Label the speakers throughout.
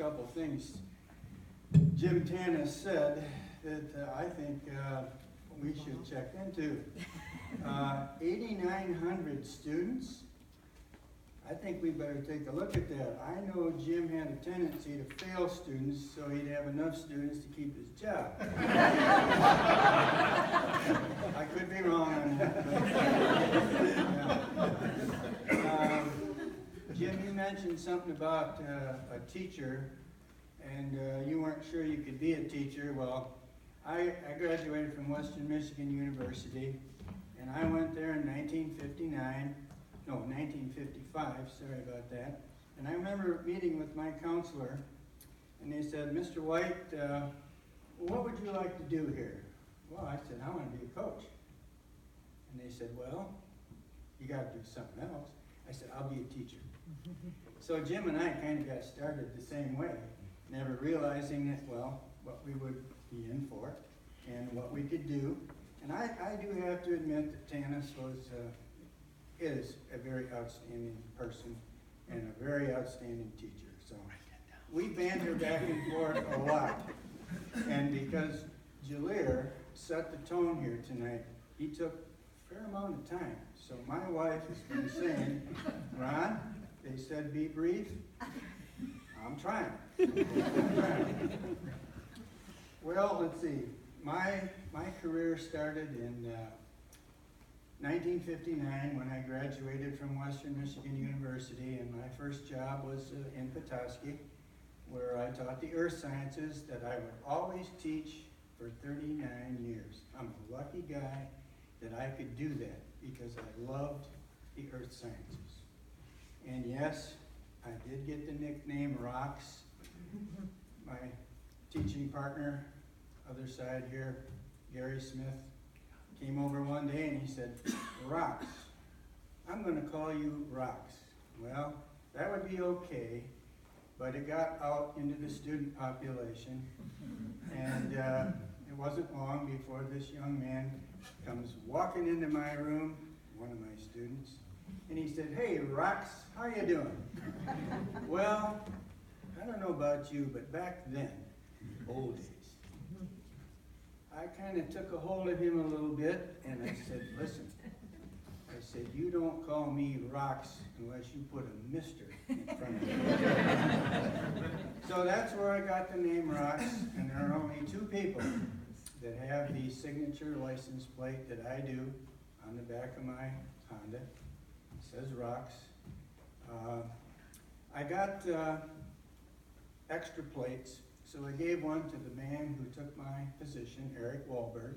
Speaker 1: couple things. Jim Tanis said that I think we should check into. 8,900 students. I think we better take a look at that. I know Jim had a tendency to fail students so he'd have enough students to keep his job. I could be wrong on that. But, yeah. Jim, you mentioned something about a teacher, and you weren't sure you could be a teacher. Well, I graduated from Western Michigan University, and I went there in 1955, sorry about that. And I remember meeting with my counselor, and they said, Mr. White, what would you like to do here? Well, I said, I want to be a coach. And they said, well, you got to do something else. I said, I'll be a teacher. So Jim and I kind of got started the same way, never realizing that, well, what we would be in for and what we could do. And I do have to admit that Tanis is a very outstanding person and a very outstanding teacher. So we banter back and forth a lot. And because Jalir set the tone here tonight, he took a fair amount of time. So my wife has been saying, Ron, they said be brief. I'm trying. Well, let's see. My career started in 1959 when I graduated from Western Michigan University, and my first job was in Petoskey, where I taught the earth sciences that I would always teach for 39 years. I'm a lucky guy that I could do that because I loved the earth sciences. And yes, I did get the nickname Rocks. My teaching partner, other side here, Gary Smith, came over one day and he said, Rocks, I'm going to call you Rocks. Well, that would be okay, but it got out into the student population, and it wasn't long before this young man comes walking into my room, one of my students, and he said, hey, Rocks, how you doing? Well, I don't know about you, but back then, old days, I kind of took a hold of him a little bit, and I said, listen, I said, you don't call me Rocks unless you put a Mister in front of me. So that's where I got the name Rocks, and there are only two people that have the signature license plate that I do on the back of my Honda. It says Rocks. I got extra plates, so I gave one to the man who took my position, Eric Wahlberg,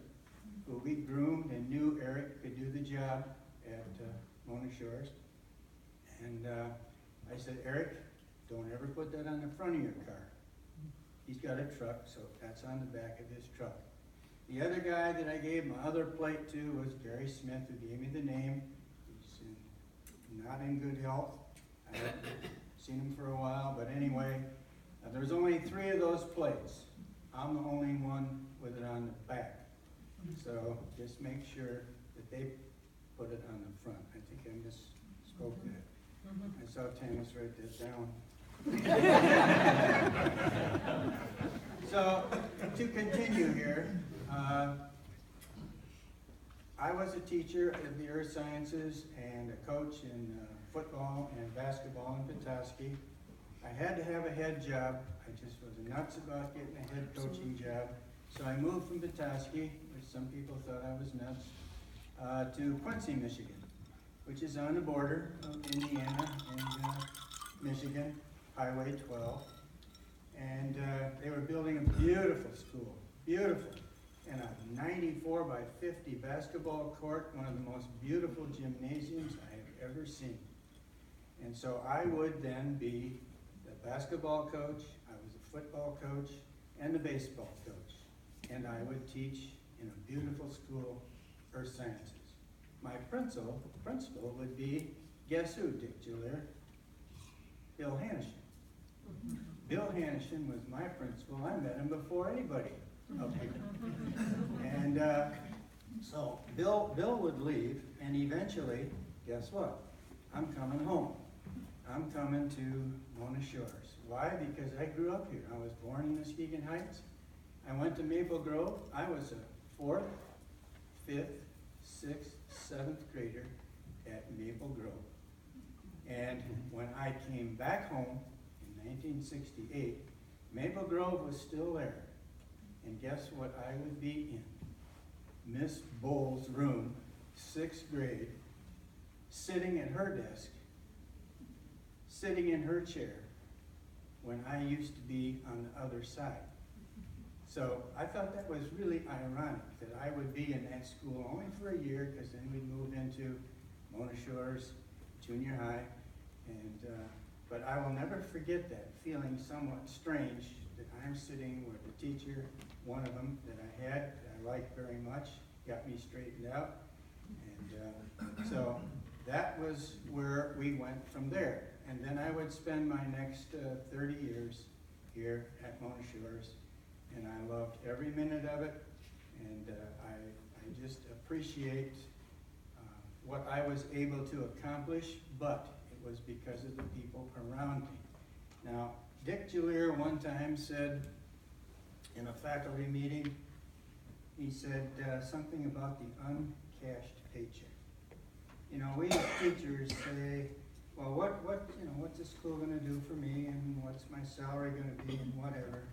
Speaker 1: who we groomed and knew Eric could do the job at Mona Shores. And I said, Eric, don't ever put that on the front of your car. He's got a truck, so that's on the back of his truck. The other guy that I gave my other plate to was Gary Smith, who gave me the name. He's not in good health. I haven't seen him for a while, but anyway, there's only 3 of those plates. I'm the only one with it on the back. So just make sure that they put it on the front. I think I misspoke that. I saw Tanis write that down. So to continue here, I was a teacher of the earth sciences and a coach in football and basketball in Petoskey. I had to have a head job. I just was nuts about getting a head coaching job. So I moved from Petoskey, which some people thought I was nuts, to Quincy, Michigan, which is on the border of Indiana and Michigan, Highway 12. And they were building a beautiful school, beautiful, and a 94 by 50 basketball court, one of the most beautiful gymnasiums I have ever seen. And so I would then be the basketball coach, I was a football coach, and the baseball coach. And I would teach in a beautiful school, earth sciences. My principal would be, guess who, Dick Jalir? Bill Hanishin. Bill Hanishin was my principal. I met him before anybody up here. And so Bill would leave, and eventually, guess what? I'm coming home. I'm coming to Mona Shores. Why? Because I grew up here. I was born in Muskegon Heights. I went to Maple Grove. I was a 4th, 5th, 6th, 7th grader at Maple Grove. And when I came back home in 1968, Maple Grove was still there. And guess what I would be in? Miss Bowles' room, 6th grade, sitting at her desk, sitting in her chair, when I used to be on the other side. So I thought that was really ironic that I would be in that school only for a year, because then we moved into Mona Shores Junior High. And but I will never forget that feeling somewhat strange that I'm sitting with the teacher, one of them that I had, that I liked very much, got me straightened out. And so that was where we went from there. And then I would spend my next 30 years here at Mona Shores, and I loved every minute of it. And I just appreciate what I was able to accomplish, but it was because of the people around me. Now, Dick Julier one time said in a faculty meeting, he said something about the uncashed paycheck. You know, we as teachers say, well, what's the school going to do for me, and what's my salary going to be, and whatever.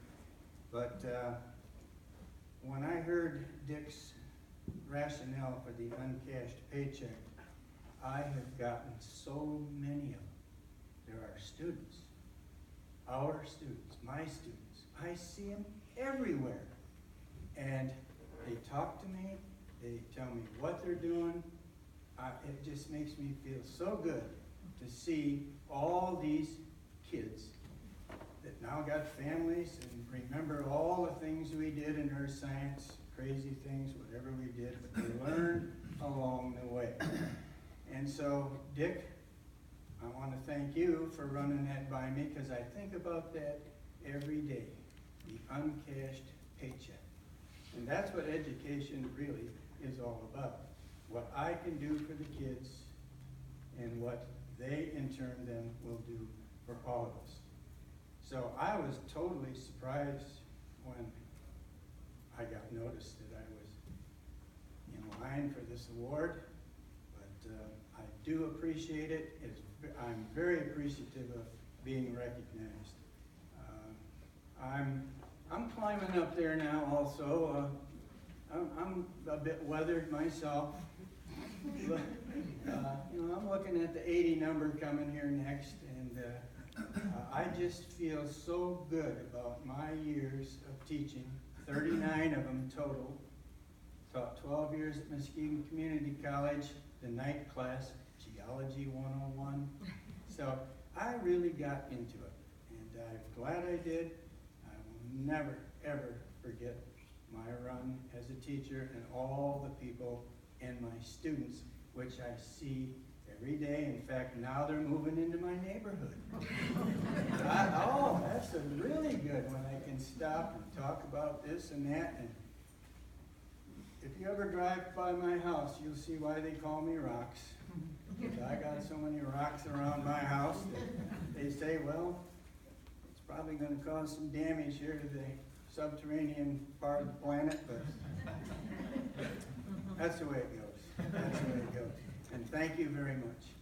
Speaker 1: But when I heard Dick's rationale for the uncashed paycheck, I have gotten so many of them. There are students, our students, my students. I see them everywhere. And they talk to me, they tell me what they're doing. It just makes me feel so good to see all these kids that now got families and remember all the things we did in earth science, crazy things, whatever we did, but they learned along the way. And so, Dick, I want to thank you for running that by me, because I think about that every day, the uncashed paycheck. And that's what education really is all about. What I can do for the kids and what they in turn then will do for all of us. So I was totally surprised when I got noticed that I was in line for this award, but I do appreciate it. I'm very appreciative of being recognized. I'm climbing up there now also. I'm a bit weathered myself. But, I'm looking at the 80 number coming here next, and I just feel so good about my years of teaching, 39 of them total. Taught 12 years at Muskegon Community College, the night class, Geology 101. So I really got into it, and I'm glad I did. I will never, ever forget my run as a teacher and all the people and my students, which I see every day. In fact, now they're moving into my neighborhood. That's really good when I can stop and talk about this and that. And if you ever drive by my house, you'll see why they call me Rocks. I got so many rocks around my house that they say, well, it's probably going to cause some damage here to the subterranean part of the planet, but that's the way it goes. That's the way it goes. And thank you very much.